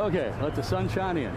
Okay, let the sun shine in.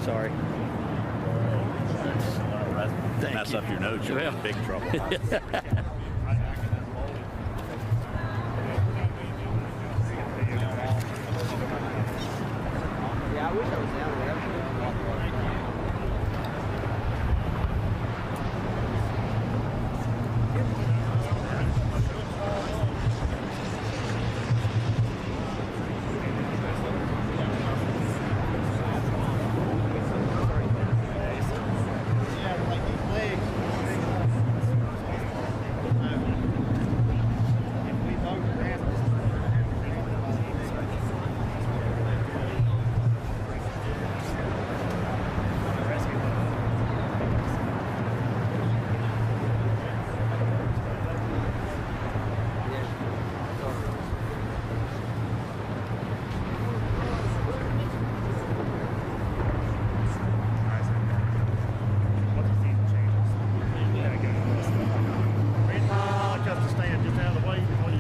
Sorry. Mess up your notes, you're in big trouble. Yeah, I wish I was down there.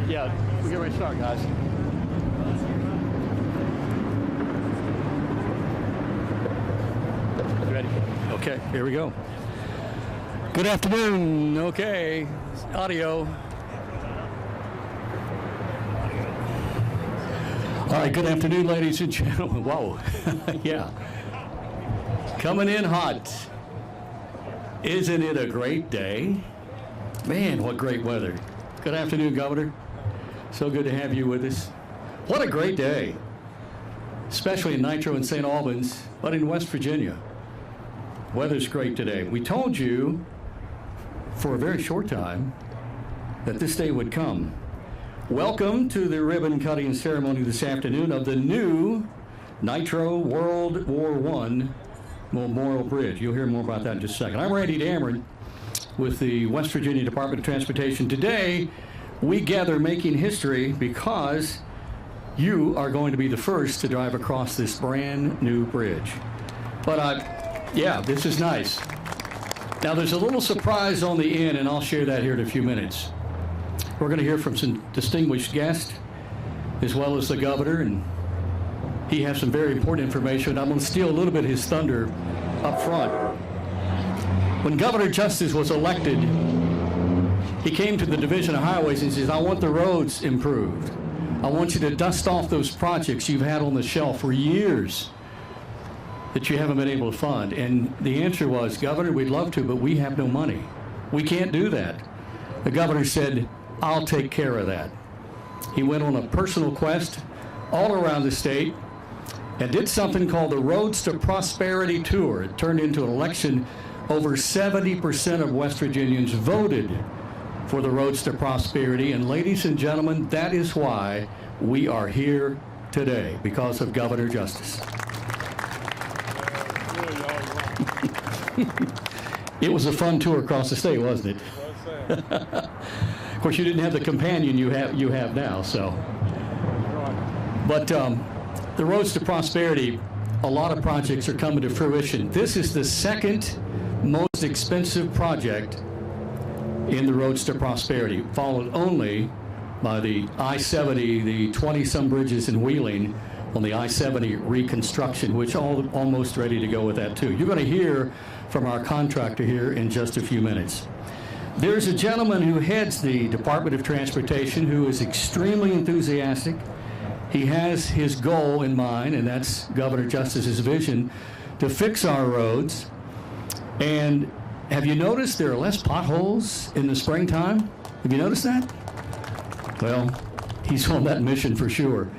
Yeah, we're getting ready to start, guys. Ready? Okay, here we go. Good afternoon. Okay, audio. All right, good afternoon, ladies and gentlemen. Whoa, yeah. Coming in hot. Isn't it a great day? Man, what great weather. Good afternoon, Governor. So good to have you with us. What a great day, especially in Nitro and St. Albans, but in West Virginia. Weather's great today. We told you for a very short time that this day would come. Welcome to the ribbon cutting ceremony this afternoon of the new Nitro World War I Memorial Bridge. You'll hear more about that in just a second. I'm Randy Dameron with the West Virginia Department of Transportation. Today, we gather making history because you are going to be the first to drive across this brand new bridge. But yeah, this is nice. Now, there's a little surprise on the end, and I'll share that here in a few minutes. We're going to hear from some distinguished guests, as well as the governor, and he has some very important information. I'm going to steal a little bit of his thunder up front. When Governor Justice was elected, he came to the Division of Highways and says, I want the roads improved. I want you to dust off those projects you've had on the shelf for years that you haven't been able to fund. And the answer was, Governor, we'd love to, but we have no money. We can't do that. The governor said, I'll take care of that. He went on a personal quest all around the state and did something called the Roads to Prosperity Tour. It turned into an election. Over 70% of West Virginians voted for the Roads to Prosperity. And ladies and gentlemen, that is why we are here today, because of Governor Justice. It was a fun tour across the state, wasn't it? Of course, you didn't have the companion you have now, so. But the Roads to Prosperity, a lot of projects are coming to fruition. This is the second most expensive project in the Roads to Prosperity, followed only by the I-70, the 20-some bridges in Wheeling on the I-70 reconstruction, which almost ready to go with that too. You're going to hear from our contractor here in just a few minutes. There's a gentleman who heads the Department of Transportation who is extremely enthusiastic. He has his goal in mind, and that's Governor Justice's vision to fix our roads. And have you noticed there are less potholes in the springtime? Have you noticed that? Well, he's on that mission for sure.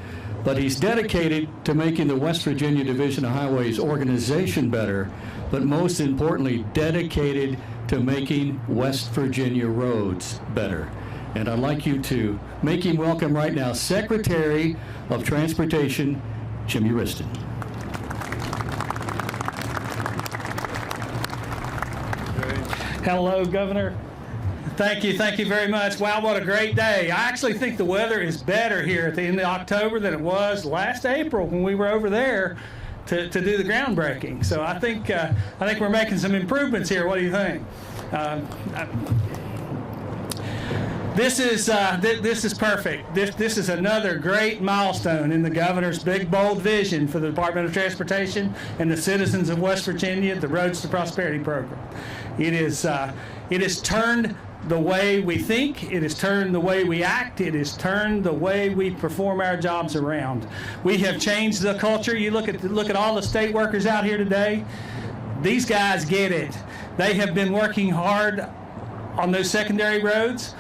But he's dedicated to making the West Virginia Division of Highways organization better, but most importantly, dedicated to making West Virginia roads better. And I'd like you to make him welcome right now, Secretary of Transportation, Jimmy Riston. Hello, Governor. Thank you very much. Wow, what a great day. I actually think the weather is better here at the end of October than it was last April when we were over there to do the groundbreaking. So I think we're making some improvements here. What do you think? This is perfect. This is another great milestone in the governor's big, bold vision for the Department of Transportation and the citizens of West Virginia, the Roads to Prosperity program. It has turned the way we think. It has turned the way we act. It has turned the way we perform our jobs around. We have changed the culture. You look at all the state workers out here today. These guys get it. They have been working hard on those secondary roads.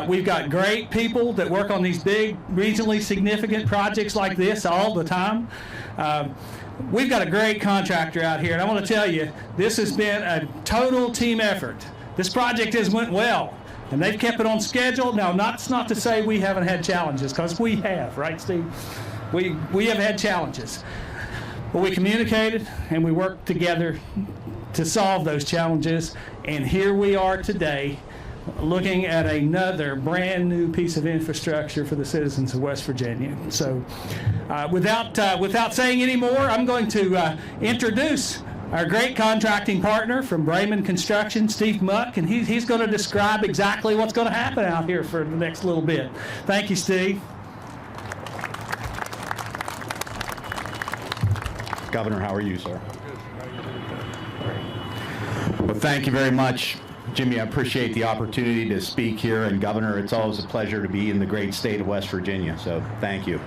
We've got great people that work on these big, regionally significant projects like this all the time. We've got a great contractor out here, and I want to tell you, this has been a total team effort. This project has went well, and they've kept it on schedule. Now, that's not to say we haven't had challenges, because we have, right, Steve? We have had challenges. But we communicated, and we worked together to solve those challenges, and here we are today, looking at another brand new piece of infrastructure for the citizens of West Virginia. So without saying any more, I'm going to introduce our great contracting partner from Brayman Construction, Steve Muck, and he's going to describe exactly what's going to happen out here for the next little bit. Thank you, Steve. Governor, how are you, sir? Well, thank you very much, Jimmy. I appreciate the opportunity to speak here, and Governor, it's always a pleasure to be in the great state of West Virginia, so thank you.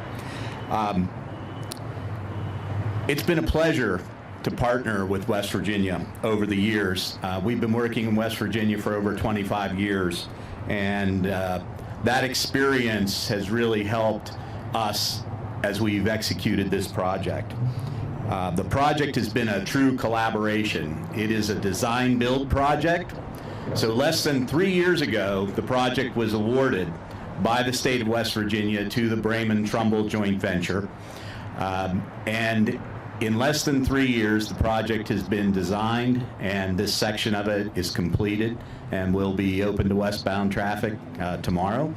It's been a pleasure to partner with West Virginia over the years. We've been working in West Virginia for over 25 years, and that experience has really helped us as we've executed this project. The project has been a true collaboration. It is a design-build project. So less than 3 years ago, the project was awarded by the state of West Virginia to the Bremen-Trumbull joint venture. And in less than 3 years, the project has been designed, and this section of it is completed and will be open to westbound traffic tomorrow.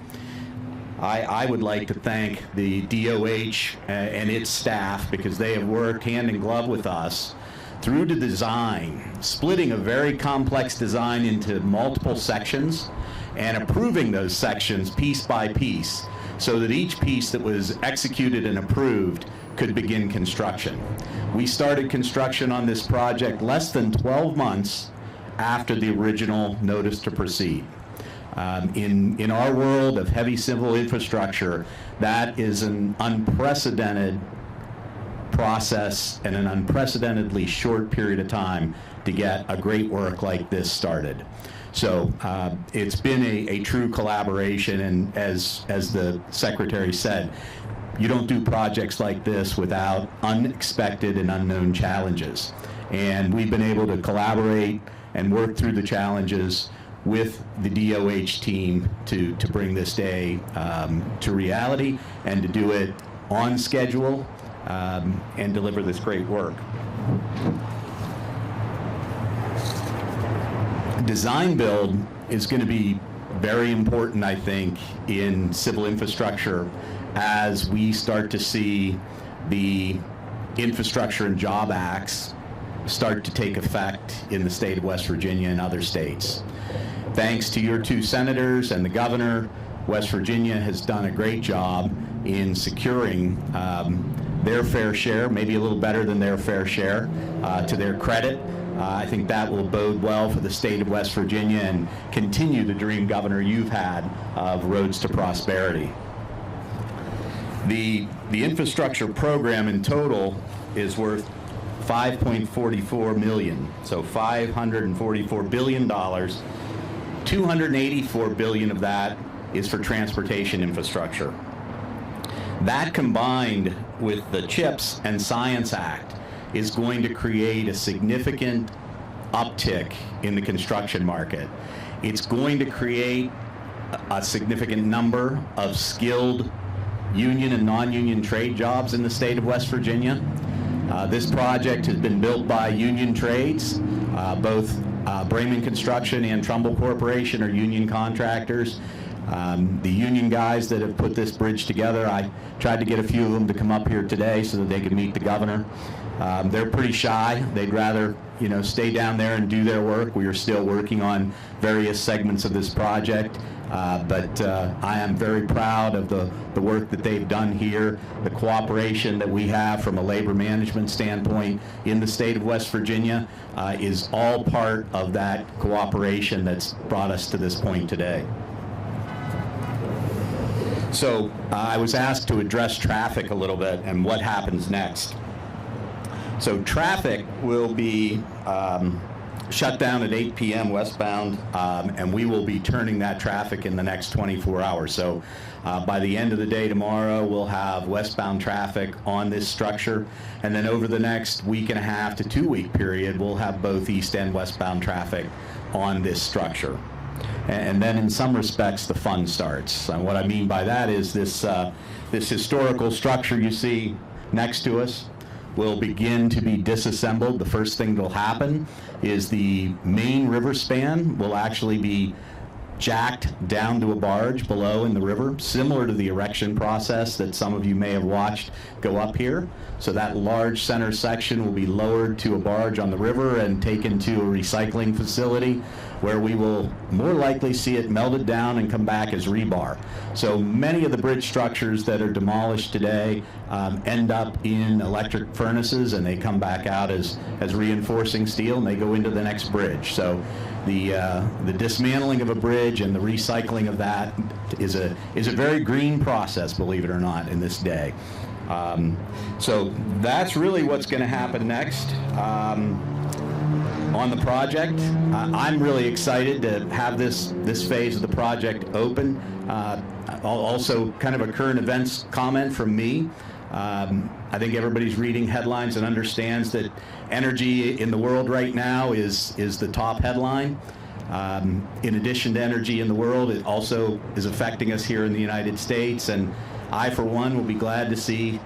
I would like to thank the DOH and its staff, because they have worked hand in glove with us through the design, splitting a very complex design into multiple sections and approving those sections piece by piece so that each piece that was executed and approved could begin construction. We started construction on this project less than 12 months after the original notice to proceed. In our world of heavy civil infrastructure, that is an unprecedented process and an unprecedentedly short period of time to get a great work like this started. So it's been a true collaboration, and as the Secretary said, you don't do projects like this without unexpected and unknown challenges. And we've been able to collaborate and work through the challenges with the DOH team to bring this day to reality and to do it on schedule and deliver this great work. Design build is going to be very important, I think, in civil infrastructure as we start to see the Infrastructure and Job Acts start to take effect in the state of West Virginia and other states. Thanks to your two senators and the governor, West Virginia has done a great job in securing their fair share, maybe a little better than their fair share, to their credit. I think that will bode well for the state of West Virginia and continue the dream, Governor, you've had of roads to prosperity. The infrastructure program in total is worth $5.44 million, so $544 billion. $284 billion of that is for transportation infrastructure. That, combined with the CHIPS and Science Act, is going to create a significant uptick in the construction market. It's going to create a significant number of skilled union and non-union trade jobs in the state of West Virginia. This project has been built by union trades. Both Bremen Construction and Trumbull Corporation are union contractors. The union guys that have put this bridge together, I tried to get a few of them to come up here today so that they could meet the governor. They're pretty shy. They'd rather, stay down there and do their work. We are still working on various segments of this project. But I am very proud of the work that they've done here, the cooperation that we have from a labor management standpoint in the state of West Virginia is all part of that cooperation that's brought us to this point today. So I was asked to address traffic a little bit and what happens next. So traffic will be shut down at 8 p.m. westbound, and we will be turning that traffic in the next 24 hours. So by the end of the day tomorrow, we'll have westbound traffic on this structure, and then over the next week and a half to 2 week period, we'll have both east and westbound traffic on this structure. And then in some respects, the fun starts. And what I mean by that is this historical structure you see next to us will begin to be disassembled. The first thing that will happen is the main river span will actually be jacked down to a barge below in the river, similar to the erection process that some of you may have watched go up here. So that large center section will be lowered to a barge on the river and taken to a recycling facility where we will more likely see it melted down and come back as rebar. So many of the bridge structures that are demolished today end up in electric furnaces, and they come back out as reinforcing steel, and they go into the next bridge. So the dismantling of a bridge and the recycling of that is a very green process, believe it or not, in this day. So that's really what's going to happen next on the project. I'm really excited to have this phase of the project open. Also, kind of a current events comment from me. I think everybody's reading headlines and understands that energy in the world right now is the top headline. In addition to energy in the world, it also is affecting us here in the United States. And I, for one, will be glad to see,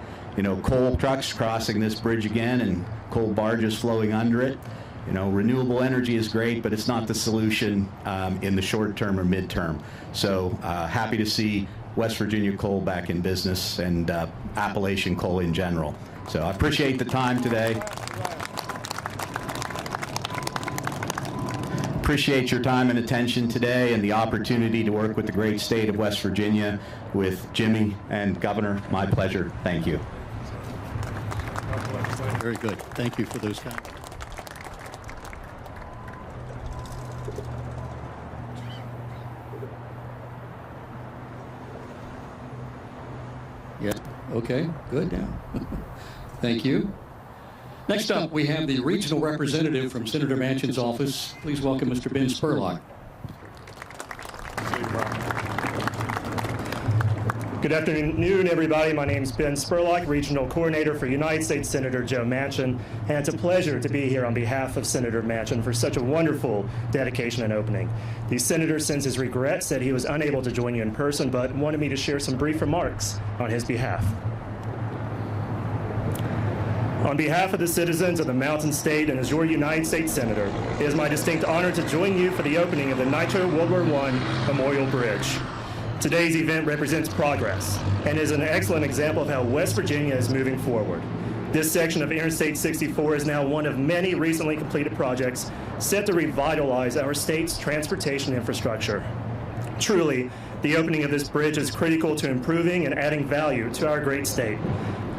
coal trucks crossing this bridge again and coal barges flowing under it. Renewable energy is great, but it's not the solution in the short term or midterm. So happy to see West Virginia coal back in business and Appalachian coal in general. So I appreciate the time today. Appreciate your time and attention today and the opportunity to work with the great state of West Virginia, with Jimmy and Governor. My pleasure. Thank you. Very good. Thank you for those comments. Yeah, okay, good now. Thank you. Next up, we have the regional representative from Senator Manchin's office. Please welcome Mr. Ben Spurlock. Good afternoon, everybody. My name is Ben Spurlock, Regional Coordinator for United States Senator Joe Manchin, and it's a pleasure to be here on behalf of Senator Manchin for such a wonderful dedication and opening. The Senator sends his regrets that he was unable to join you in person, but wanted me to share some brief remarks on his behalf. On behalf of the citizens of the Mountain State and as your United States Senator, it is my distinct honor to join you for the opening of the Nitro World War I Memorial Bridge. Today's event represents progress and is an excellent example of how West Virginia is moving forward. This section of Interstate 64 is now one of many recently completed projects set to revitalize our state's transportation infrastructure. Truly, the opening of this bridge is critical to improving and adding value to our great state.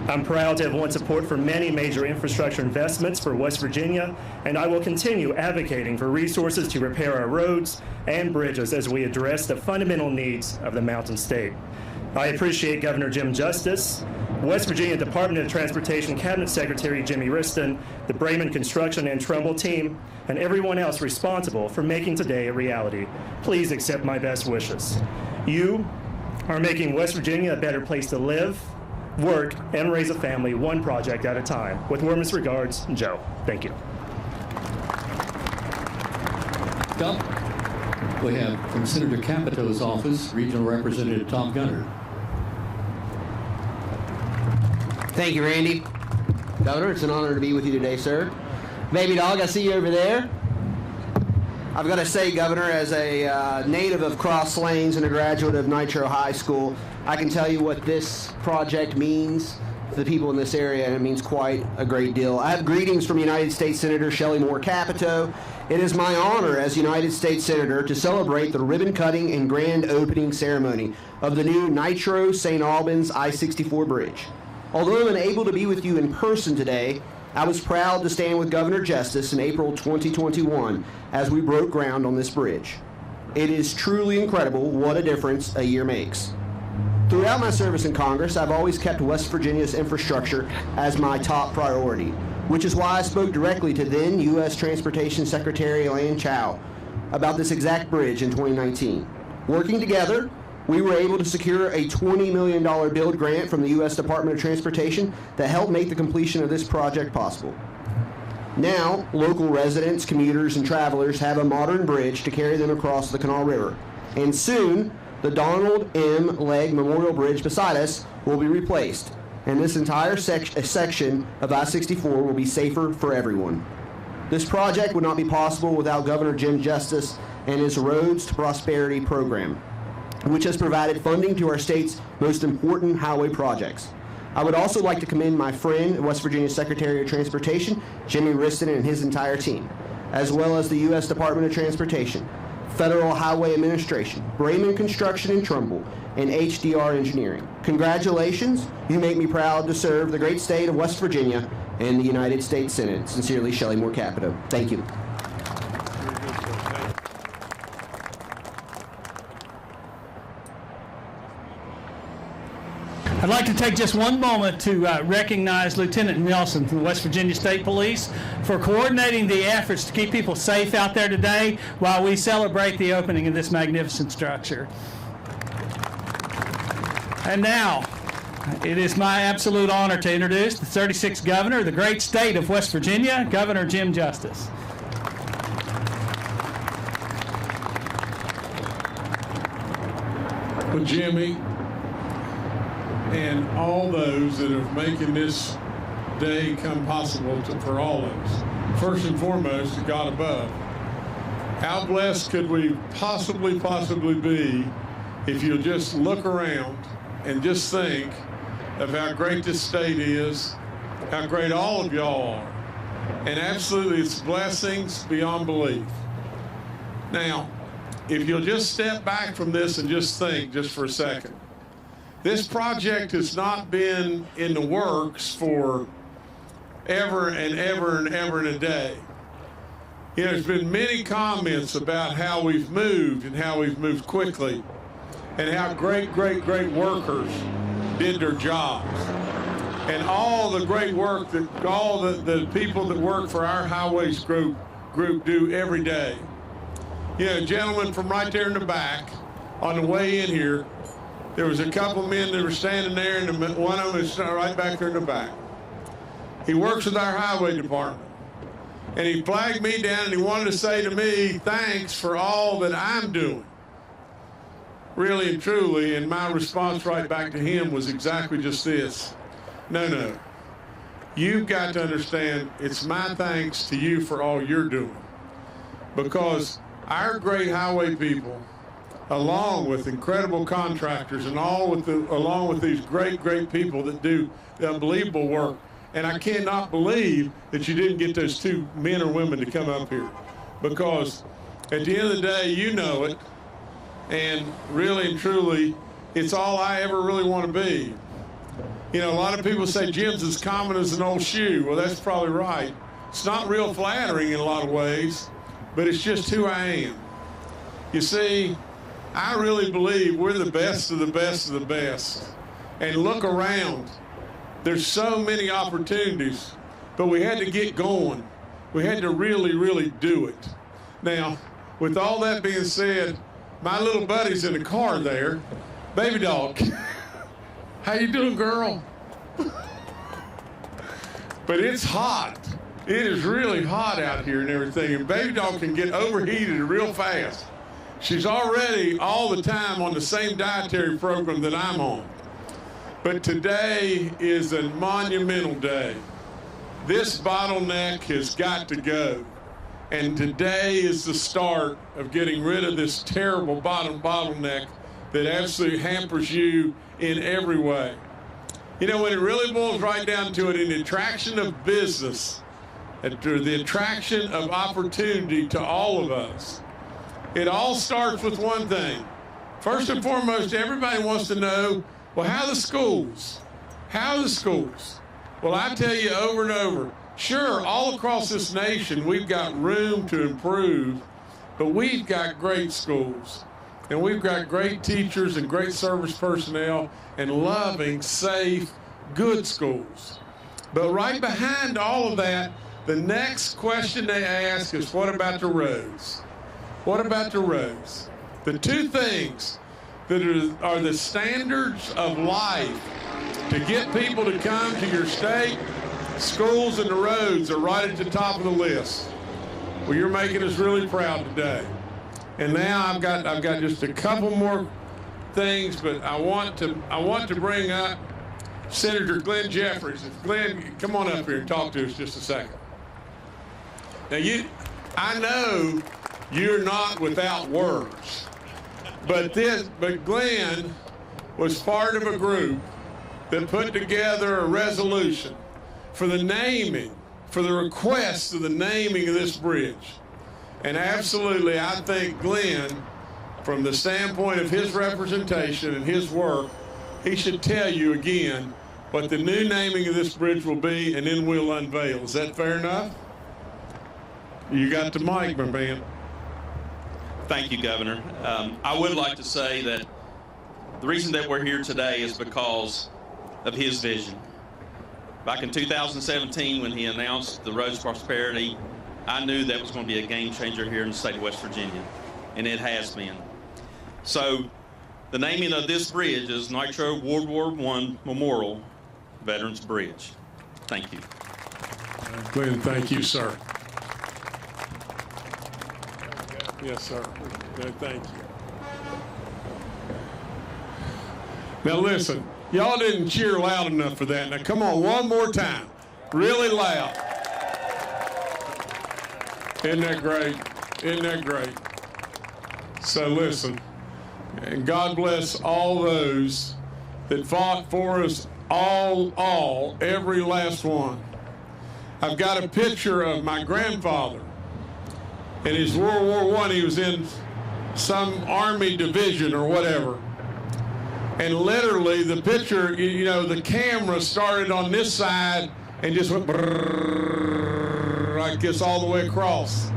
I'm proud to have won support for many major infrastructure investments for West Virginia, and I will continue advocating for resources to repair our roads and bridges as we address the fundamental needs of the Mountain State. I appreciate Governor Jim Justice, West Virginia Department of Transportation Cabinet Secretary Jimmy Riston, the Bremen Construction and Trumbull team, and everyone else responsible for making today a reality. Please accept my best wishes. You are making West Virginia a better place to live, work, and raise a family one project at a time. With warmest regards, Joe. Thank you. Up, we have from Senator Capito's office, Regional Representative Tom Gunter. Thank you, Randy. Governor, it's an honor to be with you today, sir. Baby dog, I see you over there. I've got to say, Governor, as a native of Cross Lanes and a graduate of Nitro High School, I can tell you what this project means to the people in this area, and it means quite a great deal. I have greetings from United States Senator Shelley Moore Capito. It is my honor as United States Senator to celebrate the ribbon cutting and grand opening ceremony of the new Nitro St. Albans I-64 bridge. Although I'm unable to be with you in person today, I was proud to stand with Governor Justice in April 2021 as we broke ground on this bridge. It is truly incredible what a difference a year makes. Throughout my service in Congress, I've always kept West Virginia's infrastructure as my top priority, which is why I spoke directly to then U.S. Transportation Secretary Elaine Chao about this exact bridge in 2019. Working together, we were able to secure a $20 million build grant from the U.S. Department of Transportation that helped make the completion of this project possible. Now, local residents, commuters, and travelers have a modern bridge to carry them across the Kanawha River. And soon, the Donald M. Legg Memorial Bridge beside us will be replaced, and this entire section of I-64 will be safer for everyone. This project would not be possible without Governor Jim Justice and his Roads to Prosperity program, which has provided funding to our state's most important highway projects. I would also like to commend my friend, West Virginia Secretary of Transportation, Jimmy Riston, and his entire team, as well as the U.S. Department of Transportation, Federal Highway Administration, Bremen Construction and Trumbull, and HDR Engineering. Congratulations. You make me proud to serve the great state of West Virginia and the United States Senate. Sincerely, Shelley Moore Capito. Thank you. I'd like to take just one moment to recognize Lieutenant Nelson from the West Virginia State Police for coordinating the efforts to keep people safe out there today while we celebrate the opening of this magnificent structure. And now, it is my absolute honor to introduce the 36th Governor of the great state of West Virginia, Governor Jim Justice. with Jimmy and all those that are making this day come possible for all of us. First and foremost, to God above. How blessed could we possibly be if you'll just look around and just think of how great this state is, how great all of y'all are, and absolutely it's blessings beyond belief. Now, if you'll just step back from this and just think just for a second, this project has not been in the works for ever and ever and ever and a day. You know, there's been many comments about how we've moved and how we've moved quickly and how great workers did their jobs. And all the great work that all the people that work for our highways group do every day. You know, gentlemen from right there in the back, on the way in here, there was a couple men that were standing there, and one of them is right back there in the back. He works with our highway department. And he flagged me down and he wanted to say to me, thanks for all that I'm doing. Really and truly, and my response right back to him was exactly just this. No. You've got to understand it's my thanks to you for all you're doing. Because our great highway people, along with incredible contractors and along with these great people that do the unbelievable work, and I cannot believe that you didn't get those two men or women to come up here. Because at the end of the day, you know it. And really and truly, it's all I ever really want to be. You know, a lot of people say Jim's as common as an old shoe. Well, that's probably right. It's not real flattering in a lot of ways, but it's just who I am. You see, I really believe we're the best of the best of the best. And look around. There's so many opportunities, but we had to get going. We had to really do it. Now, with all that being said, my little buddy's in the car there. Baby doll, how you doing, girl? But it's hot. It is really hot out here and everything, and baby doll can get overheated real fast. She's already all the time on the same dietary program that I'm on. But today is a monumental day. This bottleneck has got to go. And today is the start of getting rid of this terrible bottleneck that absolutely hampers you in every way. You know, when it really boils right down to it, in the attraction of business, the attraction of opportunity to all of us, it all starts with one thing. First and foremost, everybody wants to know, well, how are the schools? How are the schools? Well, I tell you over and over, sure, all across this nation, we've got room to improve, but we've got great schools. And we've got great teachers and great service personnel and loving, safe, good schools. But right behind all of that, the next question they ask is, what about the roads? What about the roads? The two things that are the standards of life to get people to come to your state, schools and the roads are right at the top of the list. Well, you're making us really proud today. And now I've got just a couple more things, but I want to bring up Senator Glenn Jeffries. If Glenn, come on up here and talk to us just a second. Now I know you're not without words, but Glenn was part of a group that put together a resolution for the naming, for the request of the naming of this bridge. And absolutely, I think Glenn, from the standpoint of his representation and his work, he should tell you again what the new naming of this bridge will be, and then we'll unveil. Is that fair enough? You got the mic, my man. Thank you, Governor. I would like to say that the reason that we're here today is because of his vision. Back in 2017, when he announced the Roads Prosperity, I knew that was going to be a game changer here in the state of West Virginia, and it has been. So the naming of this bridge is Nitro World War I Memorial Veterans Bridge. Thank you. Glenn, thank you, sir. Yes, sir. Thank you. Now listen, y'all didn't cheer loud enough for that. Now come on, one more time. Really loud. Isn't that great? Isn't that great? So listen, and God bless all those that fought for us, every last one. I've got a picture of my grandfather. In his World War I, he was in some Army division or whatever. And literally the picture, you know, the camera started on this side and just went brrrr, like this all the way across.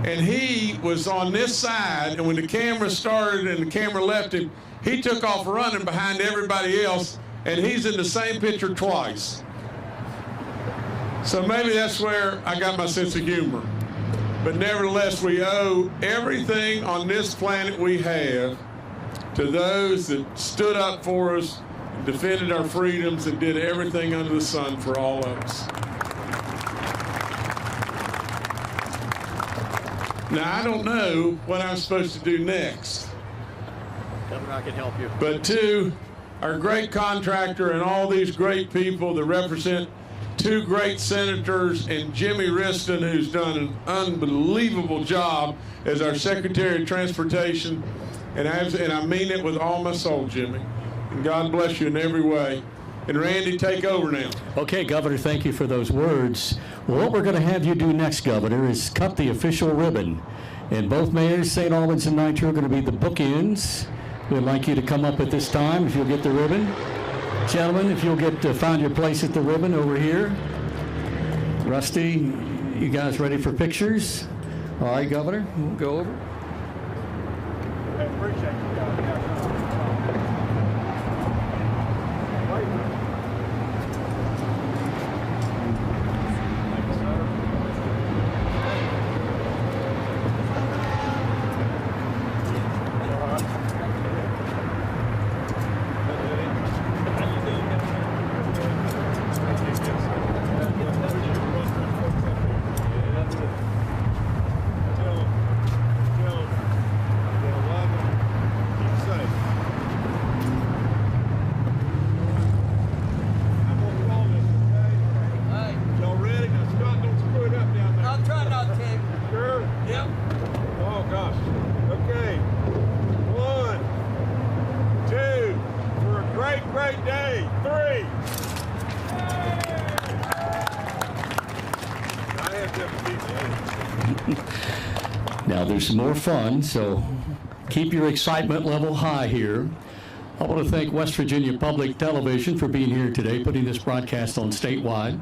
And he was on this side, and when the camera started and the camera left him, he took off running behind everybody else, and he's in the same picture twice. So maybe that's where I got my sense of humor. But nevertheless, we owe everything on this planet we have to those that stood up for us, defended our freedoms, and did everything under the sun for all of us. Now, I don't know what I'm supposed to do next. Governor, I can help you. But to our great contractor and all these great people that represent two great senators and Jimmy Riston, who's done an unbelievable job as our Secretary of Transportation, and I mean it with all my soul, Jimmy. And God bless you in every way. And Randy, take over now. Okay, Governor, thank you for those words. Well, what we're going to have you do next, Governor, is cut the official ribbon. And both mayors, St. Albans and Nitro, are going to be the bookends. We'd like you to come up at this time if you'll get the ribbon. Gentlemen, if you'll get find your place at the ribbon over here. Rusty, you guys ready for pictures? All right, Governor, we'll go over. I appreciate you guys. Great day. 3. Now there's more fun, so keep your excitement level high here. I want to thank West Virginia Public Television for being here today, putting this broadcast on statewide.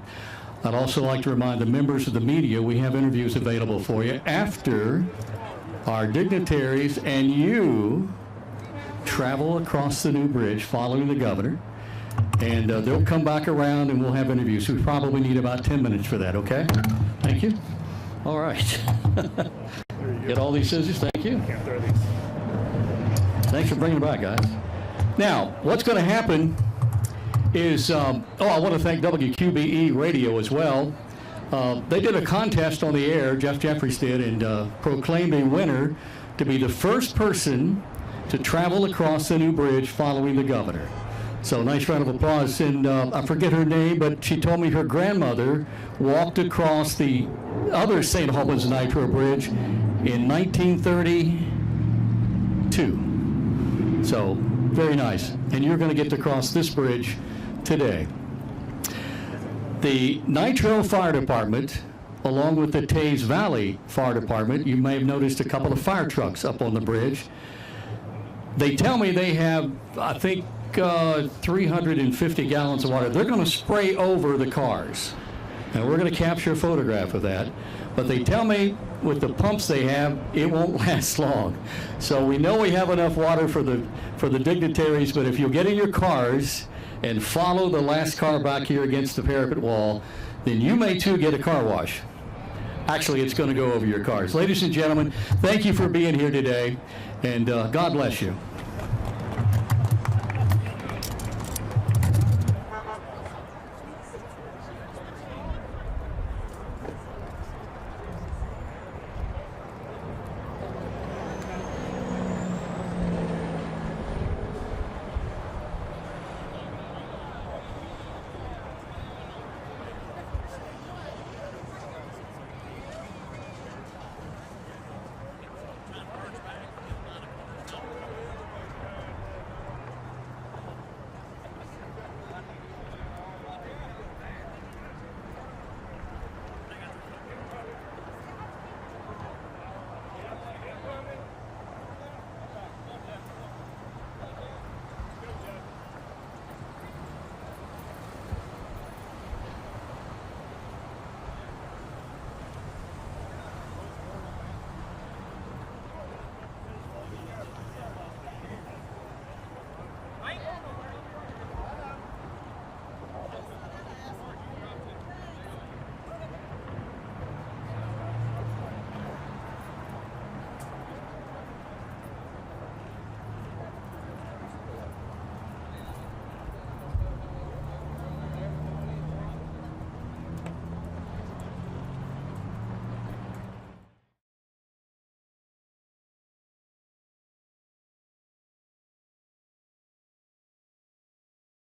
I'd also like to remind the members of the media we have interviews available for you after our dignitaries and you travel across the new bridge following the governor. And they'll come back around and we'll have interviews. We probably need about 10 minutes for that, okay? Thank you. All right. Get all these scissors, thank you. Can't throw these. Thanks for bringing it back, guys. Now, what's going to happen is, I want to thank WQBE Radio as well. They did a contest on the air, Jeff Jeffries did, and proclaimed a winner to be the first person to travel across the new bridge following the governor. So nice round of applause. And I forget her name, but she told me her grandmother walked across the other St. Albans Nitro Bridge in 1932. So very nice. And you're going to get to cross this bridge today. The Nitro Fire Department, along with the Taze Valley Fire Department, you may have noticed a couple of fire trucks up on the bridge. They tell me they have, I think, 350 gallons of water. They're going to spray over the cars. And we're going to capture a photograph of that. But they tell me with the pumps they have, it won't last long. So we know we have enough water for the dignitaries, but if you'll get in your cars and follow the last car back here against the parapet wall, then you may too get a car wash. Actually, it's going to go over your cars. Ladies and gentlemen, thank you for being here today, and God bless you.